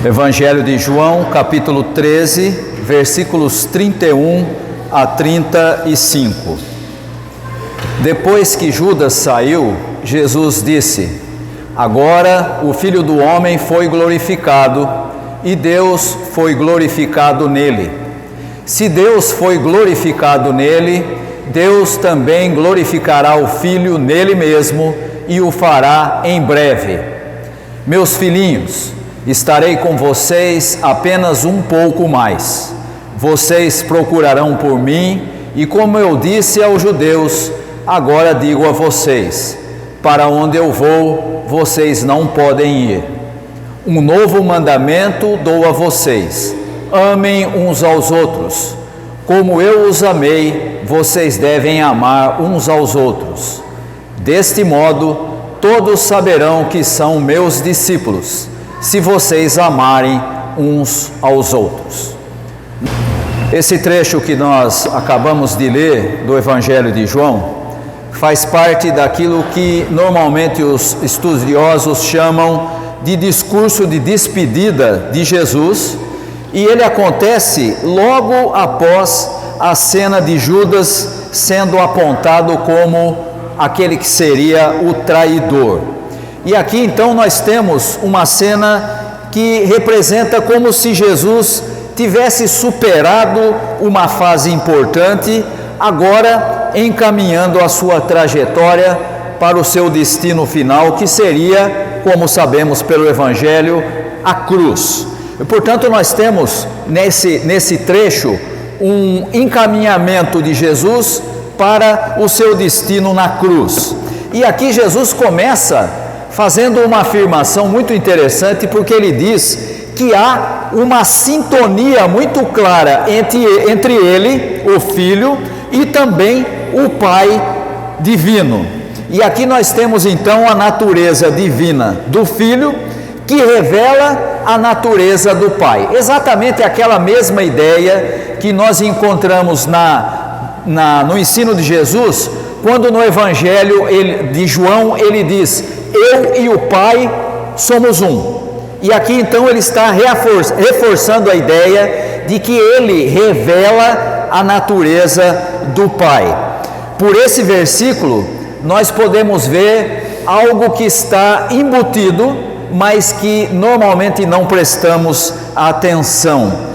Evangelho de João, capítulo 13, versículos 31 a 35. Depois que Judas saiu, Jesus disse: Agora o Filho do Homem foi glorificado e Deus foi glorificado nele. Se Deus foi glorificado nele, Deus também glorificará o Filho nele mesmo e o fará em breve. Meus filhinhos, estarei com vocês apenas um pouco mais. Vocês procurarão por mim, e como eu disse aos judeus, agora digo a vocês: para onde eu vou, vocês não podem ir. Um novo mandamento dou a vocês: amem uns aos outros. Como eu os amei, vocês devem amar uns aos outros. Deste modo, todos saberão que são meus discípulos, se vocês amarem uns aos outros. Esse trecho que nós acabamos de ler do Evangelho de João faz parte daquilo que normalmente os estudiosos chamam de discurso de despedida de Jesus, e ele acontece logo após a cena de Judas sendo apontado como aquele que seria o traidor. E aqui então nós temos uma cena que representa como se Jesus tivesse superado uma fase importante, agora encaminhando a sua trajetória para o seu destino final, que seria, como sabemos pelo Evangelho, a cruz. E, portanto, nós temos nesse trecho um encaminhamento de Jesus para o seu destino na cruz. E aqui Jesus começa fazendo uma afirmação muito interessante, porque ele diz que há uma sintonia muito clara entre ele, o Filho, e também o Pai divino. E aqui nós temos então a natureza divina do Filho, que revela a natureza do Pai. Exatamente aquela mesma ideia que nós encontramos no ensino de Jesus, quando no Evangelho de João ele diz: eu e o Pai somos um. E aqui então ele está reforçando a ideia de que ele revela a natureza do Pai. Por esse versículo nós podemos ver algo que está embutido, mas que normalmente não prestamos atenção.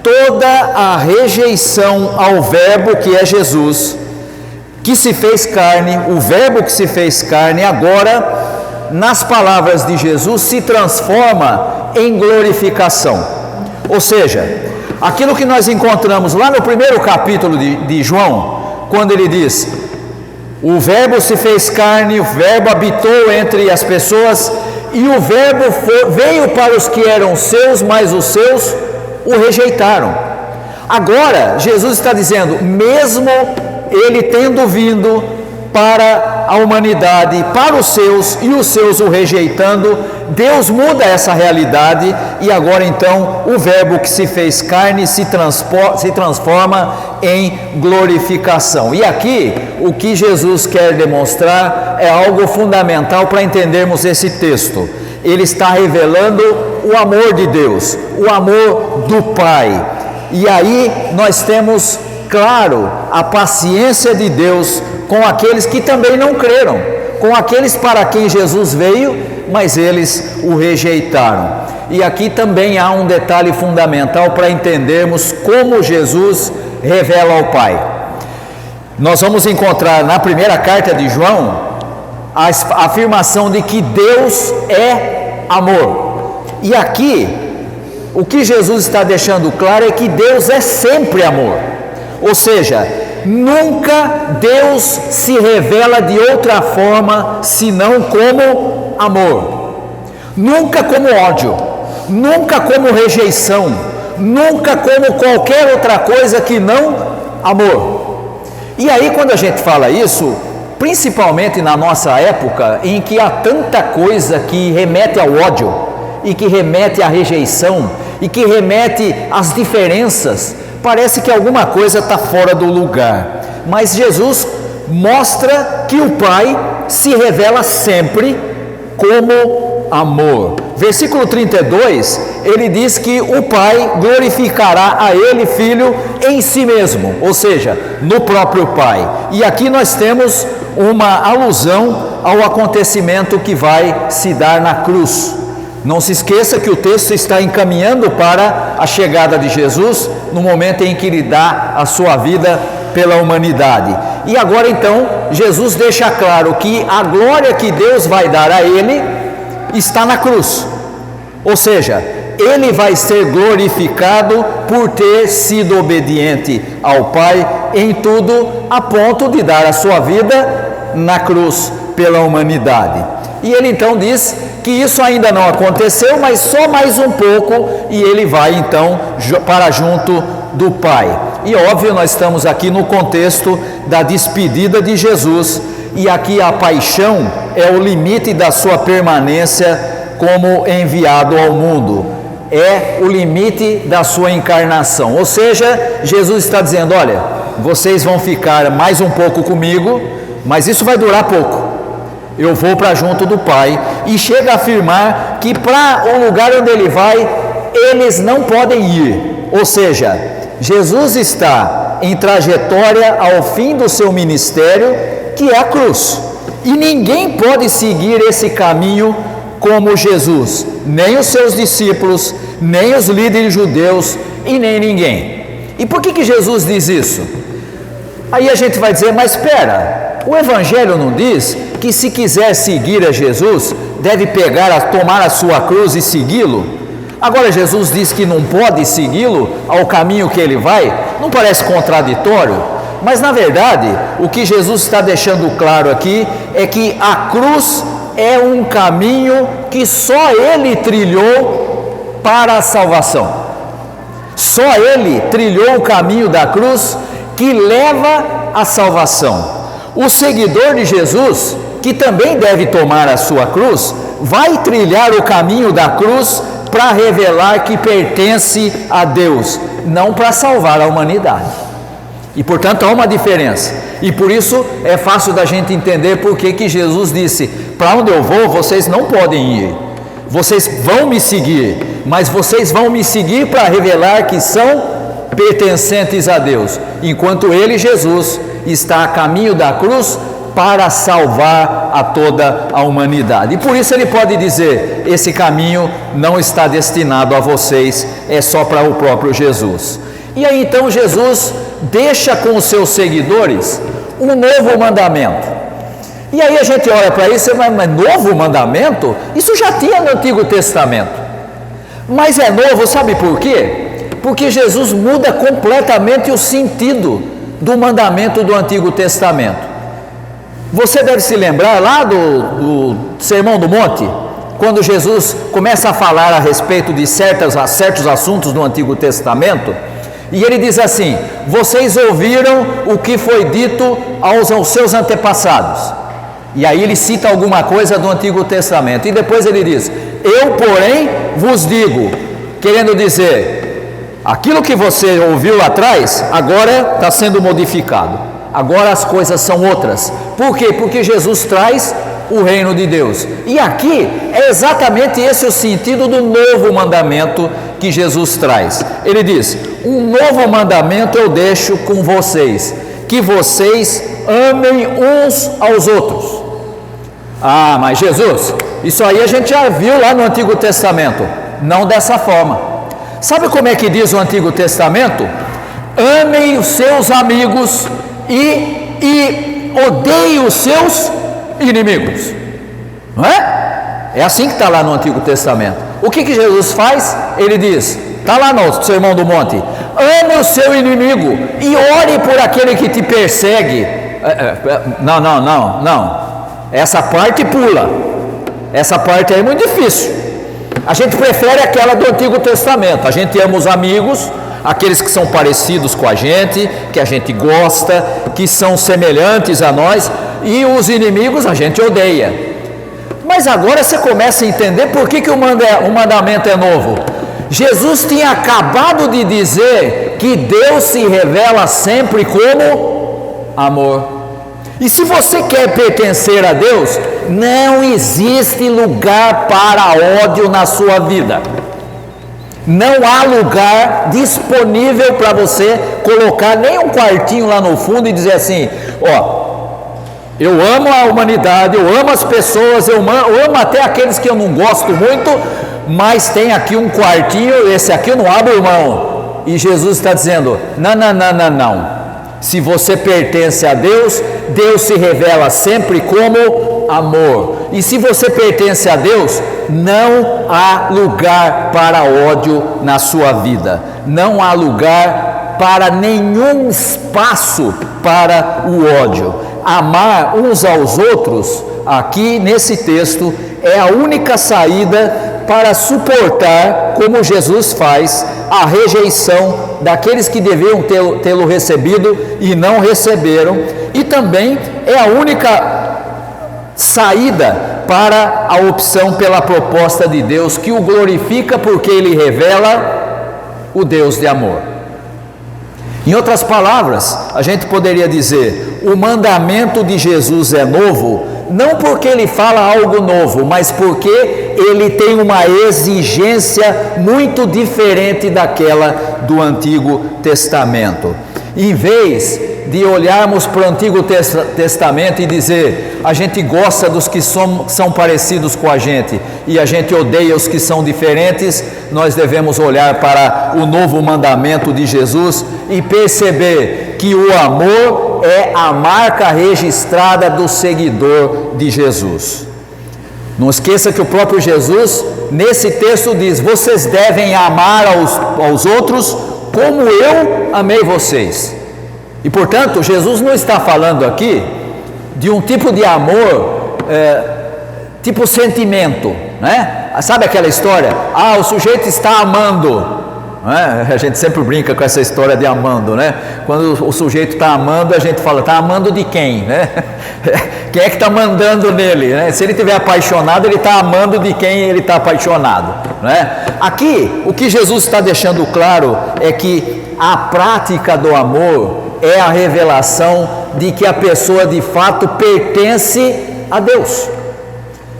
Toda a rejeição ao Verbo que é Jesus, que se fez carne, o Verbo que se fez carne, agora, nas palavras de Jesus, se transforma em glorificação. Ou seja, aquilo que nós encontramos lá no primeiro capítulo de João, quando ele diz: o Verbo se fez carne, o Verbo habitou entre as pessoas, e o Verbo veio para os que eram seus, mas os seus o rejeitaram. Agora, Jesus está dizendo, mesmo ele tendo vindo para a humanidade, para os seus, e os seus o rejeitando, Deus muda essa realidade, e agora então o Verbo que se fez carne se transforma em glorificação. E aqui o que Jesus quer demonstrar é algo fundamental para entendermos esse texto. Ele está revelando o amor de Deus, o amor do Pai. E aí nós temos, claro, a paciência de Deus com aqueles que também não creram, com aqueles para quem Jesus veio, mas eles o rejeitaram. E aqui também há um detalhe fundamental para entendermos como Jesus revela ao Pai. Nós vamos encontrar na primeira carta de João a afirmação de que Deus é amor. E aqui, o que Jesus está deixando claro é que Deus é sempre amor. Ou seja, nunca Deus se revela de outra forma senão como amor, nunca como ódio, nunca como rejeição, nunca como qualquer outra coisa que não amor. E aí, quando a gente fala isso, principalmente na nossa época, em que há tanta coisa que remete ao ódio, e que remete à rejeição, e que remete às diferenças, parece que alguma coisa está fora do lugar. Mas Jesus mostra que o Pai se revela sempre como amor. Versículo 32, ele diz que o Pai glorificará a ele, Filho, em si mesmo, ou seja, no próprio Pai. E aqui nós temos uma alusão ao acontecimento que vai se dar na cruz. Não se esqueça que o texto está encaminhando para a chegada de Jesus, no momento em que ele dá a sua vida pela humanidade. E agora então, Jesus deixa claro que a glória que Deus vai dar a ele está na cruz. Ou seja, ele vai ser glorificado por ter sido obediente ao Pai em tudo, a ponto de dar a sua vida na cruz pela humanidade. E ele então diz que isso ainda não aconteceu, mas só mais um pouco e ele vai então para junto do Pai. E óbvio, nós estamos aqui no contexto da despedida de Jesus, e aqui a paixão é o limite da sua permanência como enviado ao mundo, é o limite da sua encarnação. Ou seja, Jesus está dizendo: olha, vocês vão ficar mais um pouco comigo, mas isso vai durar pouco. Eu vou para junto do Pai. E chega a afirmar que para o lugar onde ele vai, eles não podem ir. Ou seja, Jesus está em trajetória ao fim do seu ministério, que é a cruz. E ninguém pode seguir esse caminho como Jesus, nem os seus discípulos, nem os líderes judeus e nem ninguém. E por que Jesus diz isso? Aí a gente vai dizer: mas espera, o Evangelho não diz que se quiser seguir a Jesus, deve tomar a sua cruz e segui-lo? Agora Jesus diz que não pode segui-lo ao caminho que ele vai? Não parece contraditório? Mas na verdade, o que Jesus está deixando claro aqui é que a cruz é um caminho que só ele trilhou para a salvação. Só ele trilhou o caminho da cruz que leva à salvação. O seguidor de Jesus, que também deve tomar a sua cruz, vai trilhar o caminho da cruz para revelar que pertence a Deus, não para salvar a humanidade. E portanto há uma diferença, e por isso é fácil da gente entender por que Jesus disse: para onde eu vou vocês não podem ir, vocês vão me seguir, mas vocês vão me seguir para revelar que são pertencentes a Deus, enquanto ele, Jesus, está a caminho da cruz para salvar a toda a humanidade. E por isso ele pode dizer: esse caminho não está destinado a vocês, é só para o próprio Jesus. E aí então Jesus deixa com os seus seguidores um novo mandamento. E aí a gente olha para isso e diz: mas novo mandamento? Isso já tinha no Antigo Testamento. Mas é novo, sabe por quê? Porque Jesus muda completamente o sentido do mandamento do Antigo Testamento. Você deve se lembrar lá do Sermão do Monte, quando Jesus começa a falar a respeito de certos assuntos do Antigo Testamento, e ele diz assim: vocês ouviram o que foi dito aos seus antepassados. E aí ele cita alguma coisa do Antigo Testamento, e depois ele diz: eu, porém, vos digo, querendo dizer, aquilo que você ouviu lá atrás, agora está sendo modificado. Agora as coisas são outras. Por quê? Porque Jesus traz o reino de Deus. E aqui é exatamente esse o sentido do novo mandamento que Jesus traz. Ele diz: um novo mandamento eu deixo com vocês, que vocês amem uns aos outros. Ah, mas Jesus, isso aí a gente já viu lá no Antigo Testamento. Não dessa forma. Sabe como é que diz o Antigo Testamento? Amem os seus amigos e odeiem os seus inimigos. Não é? É assim que está lá no Antigo Testamento. O que Jesus faz? Ele diz, está lá no Sermão do Monte: ame o seu inimigo e ore por aquele que te persegue. Não. Essa parte pula. Essa parte aí é muito difícil. A gente prefere aquela do Antigo Testamento. A gente ama os amigos, aqueles que são parecidos com a gente gosta, que são semelhantes a nós, e os inimigos a gente odeia. Mas agora você começa a entender por que o mandamento é novo. Jesus tinha acabado de dizer que Deus se revela sempre como amor. E se você quer pertencer a Deus, não existe lugar para ódio na sua vida. Não há lugar disponível para você colocar nem um quartinho lá no fundo e dizer assim: ó, eu amo a humanidade, eu amo as pessoas, eu amo até aqueles que eu não gosto muito, mas tem aqui um quartinho, esse aqui eu não abro mão. E Jesus está dizendo: não. Se você pertence a Deus, Deus se revela sempre como amor. E se você pertence a Deus, não há lugar para ódio na sua vida. Não há lugar para nenhum espaço para o ódio. Amar uns aos outros, aqui nesse texto, é a única saída para suportar, como Jesus faz, a rejeição daqueles que deviam tê-lo recebido e não receberam, e também é a única saída para a opção pela proposta de Deus, que o glorifica porque ele revela o Deus de amor. Em outras palavras, a gente poderia dizer: o mandamento de Jesus é novo, não porque ele fala algo novo, mas porque ele tem uma exigência muito diferente daquela do Antigo Testamento. Em vez de olharmos para o Antigo Testamento e dizer: a gente gosta dos que são parecidos com a gente e a gente odeia os que são diferentes, nós devemos olhar para o novo mandamento de Jesus e perceber que o amor é a marca registrada do seguidor de Jesus. Não esqueça que o próprio Jesus, nesse texto, diz: vocês devem amar aos outros como eu amei vocês. E portanto, Jesus não está falando aqui de um tipo de amor, tipo sentimento, né? Sabe aquela história? O sujeito está amando, né? A gente sempre brinca com essa história de amando, né? Quando o sujeito está amando, a gente fala: está amando de quem, né? Quem é que está mandando nele, né? Se ele estiver apaixonado, ele está amando de quem ele está apaixonado, né? Aqui, o que Jesus está deixando claro é que a prática do amor é a revelação de que a pessoa de fato pertence a Deus.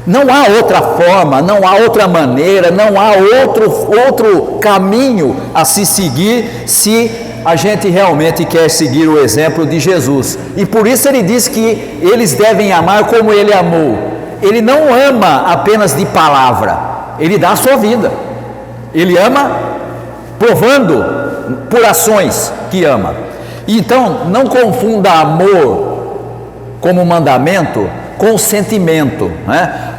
Não há outra forma, não há outra maneira, não há outro caminho a se seguir se a gente realmente quer seguir o exemplo de Jesus. E por isso ele diz que eles devem amar como ele amou. Ele não ama apenas de palavra, ele dá a sua vida. Ele ama provando por ações que ama. Então, não confunda amor como mandamento com sentimento, né?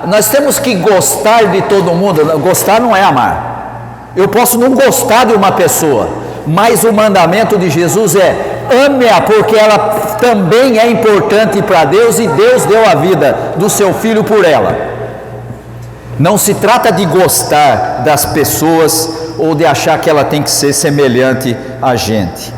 Nós temos que gostar de todo mundo. Gostar não é amar. Eu posso não gostar de uma pessoa, mas o mandamento de Jesus é: ame-a, porque ela também é importante para Deus e Deus deu a vida do seu filho por ela. Não se trata de gostar das pessoas ou de achar que ela tem que ser semelhante a gente.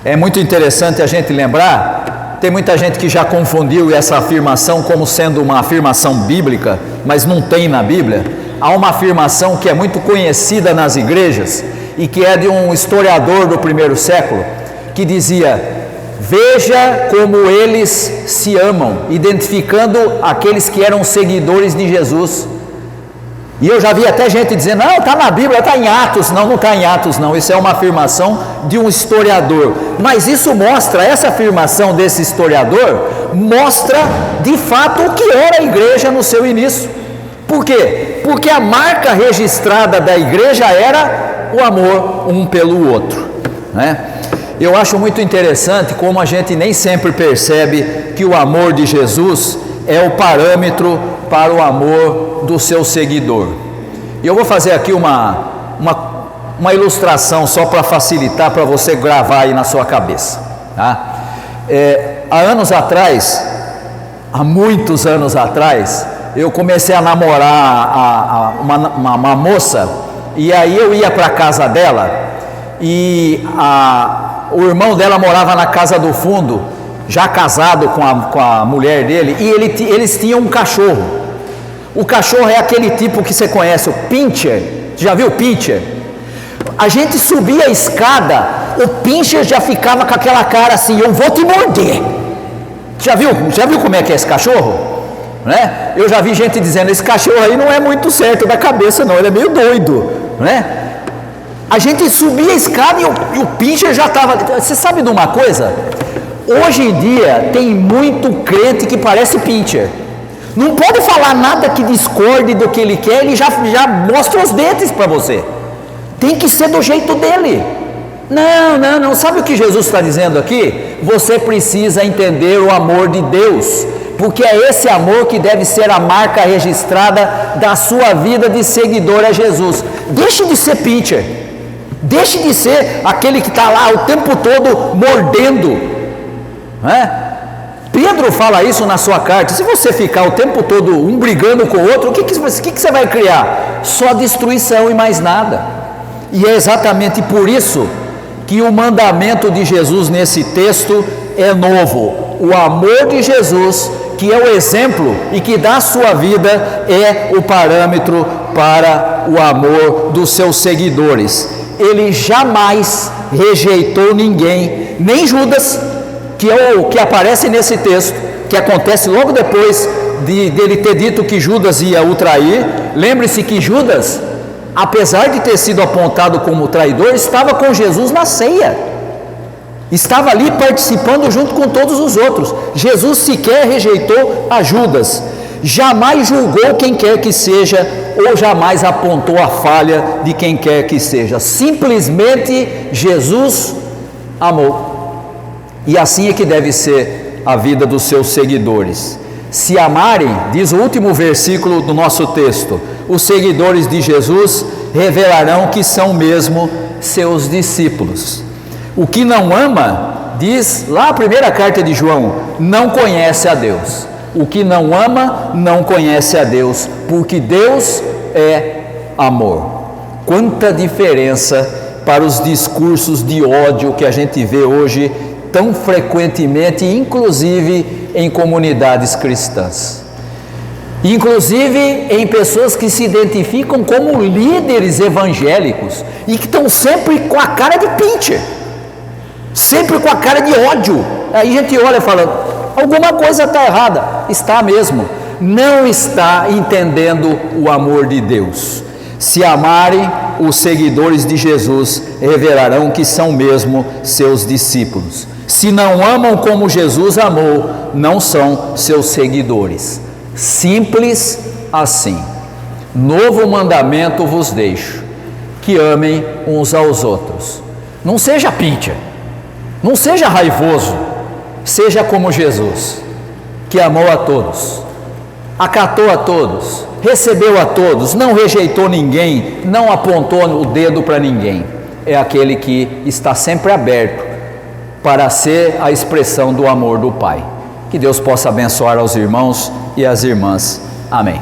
É muito interessante a gente lembrar, tem muita gente que já confundiu essa afirmação como sendo uma afirmação bíblica, mas não tem na Bíblia. Há uma afirmação que é muito conhecida nas igrejas e que é de um historiador do primeiro século, que dizia: veja como eles se amam, identificando aqueles que eram seguidores de Jesus. E eu já vi até gente dizendo: não, está na Bíblia, está em Atos. Não, não está em Atos não, isso é uma afirmação de um historiador. Mas isso mostra, essa afirmação desse historiador mostra de fato o que era a igreja no seu início. Por quê? Porque a marca registrada da igreja era o amor um pelo outro, né? Eu acho muito interessante como a gente nem sempre percebe que o amor de Jesus é o parâmetro para o amor do seu seguidor. E eu vou fazer aqui uma ilustração só para facilitar, para você gravar aí na sua cabeça, tá? Há anos atrás, há muitos anos atrás, eu comecei a namorar uma moça, e aí eu ia para a casa dela, e o irmão dela morava na casa do fundo, já casado com a mulher dele, e eles tinham um cachorro. O cachorro é aquele tipo que você conhece, o pincher. Já viu o pincher? A gente subia a escada, o pincher já ficava com aquela cara assim: eu vou te morder. Já viu como é que é esse cachorro? né? Eu já vi gente dizendo, esse cachorro aí não é muito certo da cabeça não, ele é meio doido, né? A gente subia a escada e o pincher já estava... Você sabe de uma coisa? Hoje em dia tem muito crente que parece pincher. Não pode falar nada que discorde do que ele quer, ele já mostra os dentes para você. Tem que ser do jeito dele. Não. Sabe o que Jesus está dizendo aqui? Você precisa entender o amor de Deus, porque é esse amor que deve ser a marca registrada da sua vida de seguidor a Jesus. Deixe de ser pincher. Deixe de ser aquele que está lá o tempo todo mordendo, né? Pedro fala isso na sua carta. Se você ficar o tempo todo um brigando com o outro, o que você vai criar? Só destruição e mais nada. E é exatamente por isso que o mandamento de Jesus nesse texto é novo. O amor de Jesus, que é o exemplo e que dá a sua vida, é o parâmetro para o amor dos seus seguidores. Ele jamais rejeitou ninguém, nem Judas, que é o que aparece nesse texto, que acontece logo depois dele ter dito que Judas ia o trair. Lembre-se que Judas, apesar de ter sido apontado como traidor, estava com Jesus na ceia, estava ali participando junto com todos os outros. Jesus sequer rejeitou a Judas, jamais julgou quem quer que seja, ou jamais apontou a falha de quem quer que seja. Simplesmente Jesus amou. E assim é que deve ser a vida dos seus seguidores. Se amarem, diz o último versículo do nosso texto, os seguidores de Jesus revelarão que são mesmo seus discípulos. O que não ama, diz lá a primeira carta de João, não conhece a Deus. O que não ama, não conhece a Deus, porque Deus é amor. Quanta diferença para os discursos de ódio que a gente vê hoje tão frequentemente, inclusive em comunidades cristãs. Inclusive em pessoas que se identificam como líderes evangélicos e que estão sempre com a cara de pincher, sempre com a cara de ódio. Aí a gente olha e fala, alguma coisa está errada. Está mesmo. Não está entendendo o amor de Deus. Se amarem, os seguidores de Jesus revelarão que são mesmo seus discípulos. Se não amam como Jesus amou, não são seus seguidores. Simples assim. Novo mandamento vos deixo, que amem uns aos outros. Não seja pincher, não seja raivoso, seja como Jesus, que amou a todos, acatou a todos, recebeu a todos, não rejeitou ninguém, não apontou o dedo para ninguém. É aquele que está sempre aberto para ser a expressão do amor do Pai. Que Deus possa abençoar aos irmãos e às irmãs. Amém.